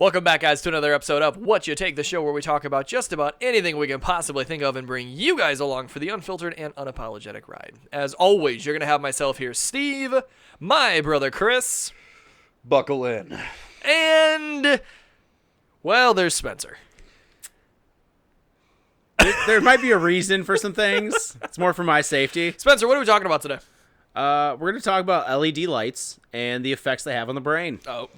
Welcome back, guys, to another episode of What You Take, the show where we talk about just about anything we can possibly think of and bring you guys along for the unfiltered and unapologetic ride. As always, you're going to have myself here, Steve, my brother Chris, buckle in, and, well, there's Spencer. There might be a reason for some things. It's more for my safety. Spencer, what are we talking about today? We're going to talk about LED lights and the effects they have on the brain. Oh,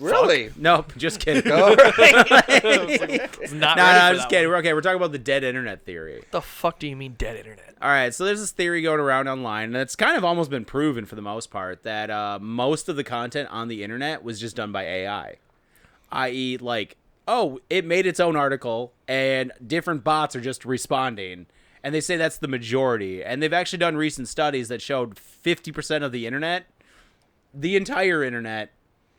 really? Fuck. Nope, just kidding. All right. not No, just kidding. We're talking about the dead internet theory. What the fuck do you mean dead internet? All right, so there's this theory going around online, and it's kind of almost been proven for the most part that most of the content on the internet was just done by AI, i.e., like, oh, it made its own article, and different bots are just responding, and they say that's the majority. And they've actually done recent studies that showed 50% of the internet, the entire internet,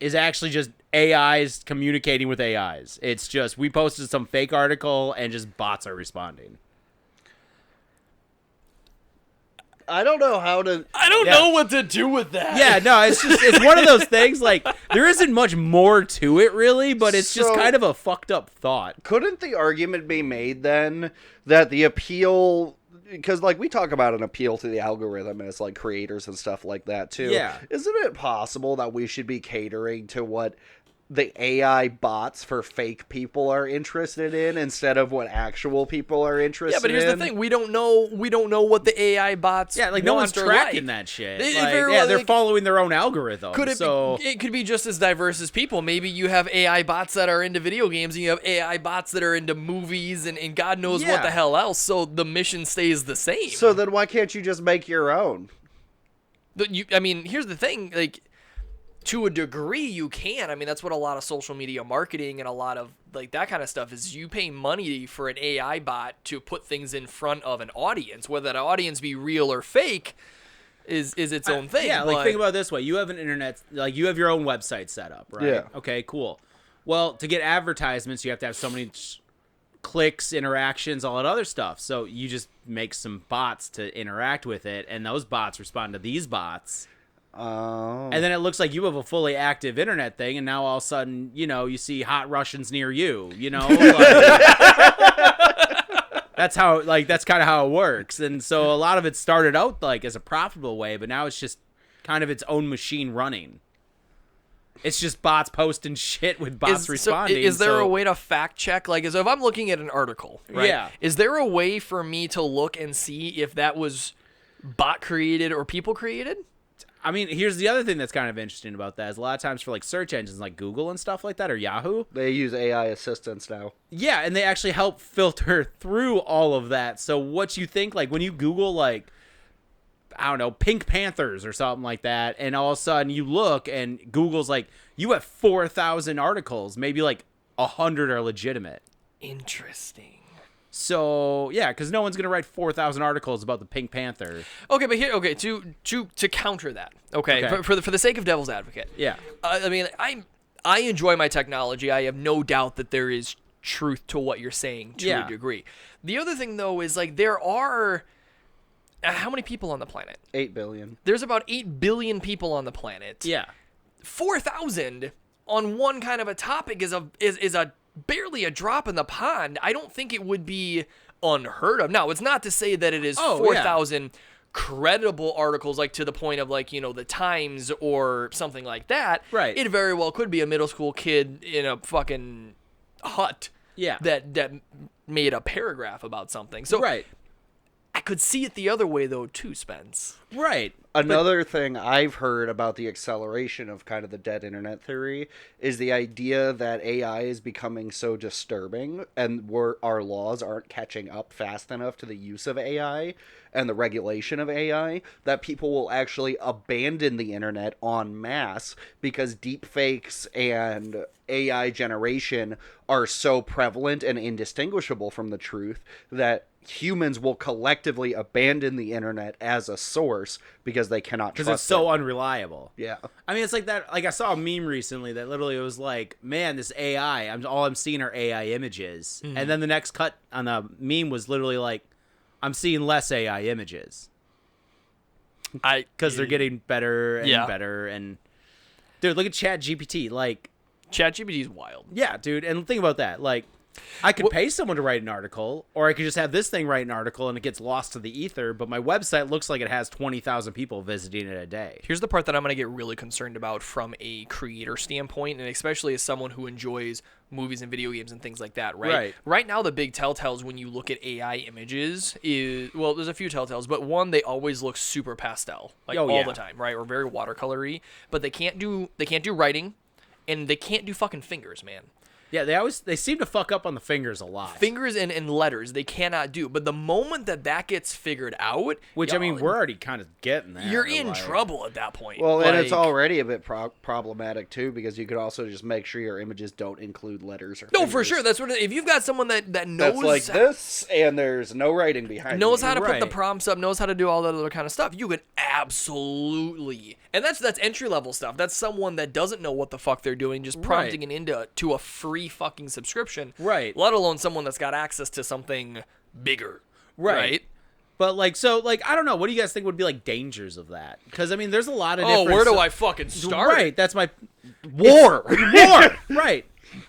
is actually just AIs communicating with AIs. It's just, we posted some fake article, and just bots are responding. I don't know how to. I don't know what to do with that. Yeah, no, it's one of those things, like, there isn't much more to it, really, but it's just kind of a fucked up thought. Couldn't the argument be made then that the appeal, because like we talk about an appeal to the algorithm as like creators and stuff like that too. Yeah. Isn't it possible that we should be catering to what the AI bots for fake people are interested in instead of what actual people are interested in? Yeah, but here's the thing: we don't know what the AI bots. Yeah, like no one's want or tracking like. that shit. They Like, very yeah, well- they're they- following their own algorithm. Could it so be, it could be just as diverse as people. Maybe you have AI bots that are into video games, and you have AI bots that are into movies, and God knows what Yeah. the hell else. So the mission stays the same. So then why can't you just make your own? I mean, here's the thing: like, to a degree, you can. I mean, that's what a lot of social media marketing and a lot of like that kind of stuff is. You pay money for an AI bot to put things in front of an audience, whether that audience be real or fake. Is its own thing. Yeah, like but- think about it this way: you have an internet, like you have your own website set up, right? Yeah. Okay, cool. Well, to get advertisements, you have to have so many clicks, interactions, all that other stuff. So you just make some bots to interact with it, and those bots respond to these bots. Oh. And then it looks like you have a fully active internet thing, and now all of a sudden, you know, you see hot Russians near you, you know? That's how, like, that's kind of how it works. And so a lot of it started out, like, as a profitable way, but now it's just kind of its own machine running. It's just bots posting shit with bots responding. Is there a way to fact check? Like, if I'm looking at an article, right? Yeah. Is there a way for me to look and see if that was bot created or people created? I mean, here's the other thing that's kind of interesting about that is a lot of times for like search engines like Google and stuff like that or Yahoo. They use AI assistants now. Yeah, and they actually help filter through all of that. So what you think, like when you Google like, I don't know, Pink Panthers or something like that, and all of a sudden you look and Google's like, you have 4,000 articles, maybe like 100 are legitimate. Interesting. So yeah, because no one's gonna write 4,000 articles about the Pink Panther. Okay, but here, okay, to counter that, okay, Okay. for the sake of devil's advocate, Yeah. I mean, I enjoy my technology. I have no doubt that there is truth to what you're saying to Yeah. a degree. The other thing though is like there are how many people on the planet? 8 billion. There's about 8 billion people on the planet. Yeah. 4,000 on one kind of a topic is a barely a drop in the pond. I don't think it would be unheard of. Now, it's not to say that it is 4,000 credible articles, like to the point of like, you know, the Times or something like that. Right. It very well could be a middle school kid in a fucking hut. Yeah. That made a paragraph about something. So Right. I could see it the other way though too, Spence. Right. Another thing I've heard about the acceleration of kind of the dead internet theory is the idea that AI is becoming so disturbing and our laws aren't catching up fast enough to the use of AI and the regulation of AI that people will actually abandon the internet en masse because deepfakes and AI generation are so prevalent and indistinguishable from the truth that humans will collectively abandon the internet as a source because they cannot trust Because it's so it. unreliable. Yeah. I mean, it's like that. Like I saw a meme recently that literally was like, "Man, this AI. All I'm seeing are AI images." And then the next cut on the meme was literally like, "I'm seeing less AI images." Because they're getting better and better. And dude, look at Chat GPT. Like, ChatGPT is wild. Yeah, dude. And think about that. Like, I could pay someone to write an article, or I could just have this thing write an article and it gets lost to the ether, but my website looks like it has 20,000 people visiting it a day. Here's the part that I'm going to get really concerned about from a creator standpoint, and especially as someone who enjoys movies and video games and things like that, right? Right now, the big telltales when you look at AI images is, well, there's a few telltales, but one, they always look super pastel, like all the time, right? Or very watercolory, but they can't do writing, and they can't do fucking fingers, man. Yeah, they seem to fuck up on the fingers a lot. Fingers and letters they cannot do. But the moment that gets figured out, which I mean, we're already kind of getting there. You're in trouble at that point. Well, and it's already a bit problematic too, because you could also just make sure your images don't include letters or fingers. For sure. That's what if you've got someone that knows that's like this, and there's no writing behind. Knows how to put the prompts up, knows how to do all that other kind of stuff. You could absolutely, and that's entry level stuff. That's someone that doesn't know what the fuck they're doing, just prompting it into a free fucking subscription, right? Let alone someone that's got access to something bigger, right? But I don't know. What do you guys think would be like dangers of that? Because I mean, there's a lot of different. Where do I fucking start? Right, that's my war. Right.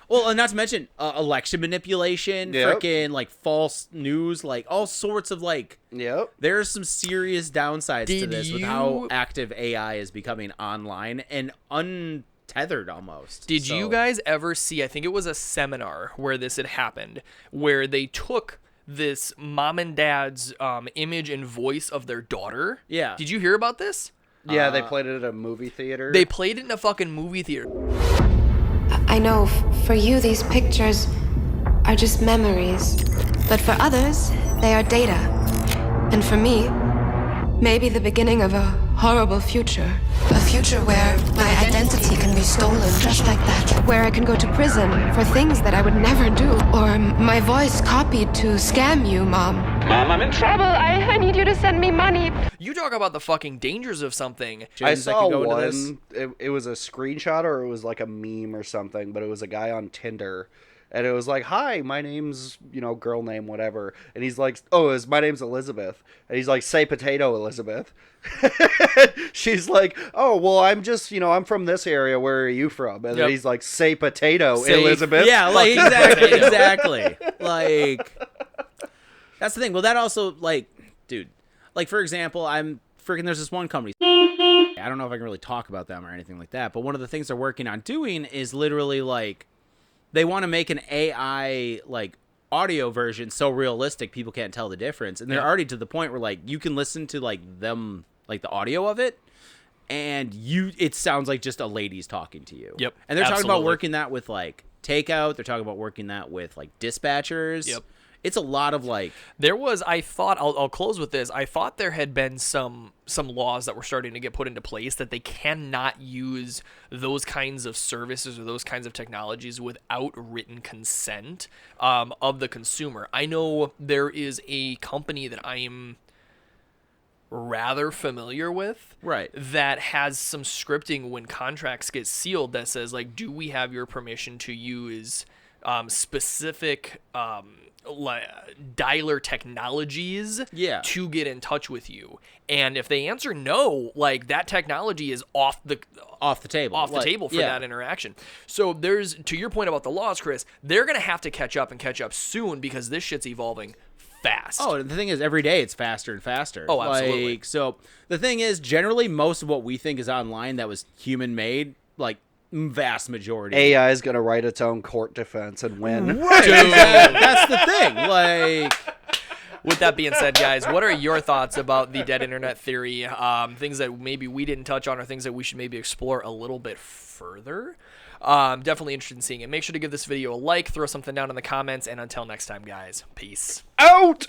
Well, and not to mention election manipulation, freaking like false news, like all sorts of like. Yep. There's some serious downsides to this with how active AI is becoming online and untethered almost. Did you guys ever see? I think it was a seminar where this had happened, where they took this mom and dad's image and voice of their daughter. Yeah. Did you hear about this? Yeah, they played it at a movie theater. They played it in a fucking movie theater. I know for you these pictures are just memories, but for others, they are data. And for me, maybe the beginning of a horrible future. A future where my identity can be stolen just like that. Where I can go to prison for things that I would never do. Or my voice copied to scam you, Mom. Mom, I'm in trouble. I need you to send me money. You talk about the fucking dangers of something. I saw one. It was a screenshot or it was like a meme or something, but it was a guy on Tinder. And it was like, hi, my name's, girl name, whatever. And he's like, my name's Elizabeth. And he's like, say potato, Elizabeth. She's like, oh, well, I'm just, I'm from this area. Where are you from? And then he's like, say potato, Elizabeth. Yeah, like, exactly. Like, that's the thing. Well, that also, like, dude, like, for example, there's this one company. I don't know if I can really talk about them or anything like that. But one of the things they're working on doing is literally, like, they want to make an AI like audio version so realistic people can't tell the difference, and they're already to the point where like you can listen to like them like the audio of it, and it sounds like just a lady's talking to you. Yep. And they're talking about working that with like takeout. They're talking about working that with like dispatchers. Yep. It's a lot of like. There was, I thought, I'll close with this. I thought there had been some laws that were starting to get put into place that they cannot use those kinds of services or those kinds of technologies without written consent of the consumer. I know there is a company that I am rather familiar with, right, that has some scripting when contracts get sealed that says like, do we have your permission to use specific dialer technologies to get in touch with you, and if they answer no, like that technology is off the table for that interaction. So there's, to your point about the laws, Chris, they're gonna have to catch up soon because this shit's evolving fast. Oh, the thing is, every day it's faster and faster. Oh, absolutely. Like, so the thing is, generally most of what we think is online that was human made, like vast majority. AI is going to write its own court defense and win. Right. That's the thing. Like, with that being said, guys, what are your thoughts about the dead internet theory? Things that maybe we didn't touch on, or things that we should maybe explore a little bit further? Definitely interested in seeing it. Make sure to give this video a like, throw something down in the comments, and until next time, guys, peace out.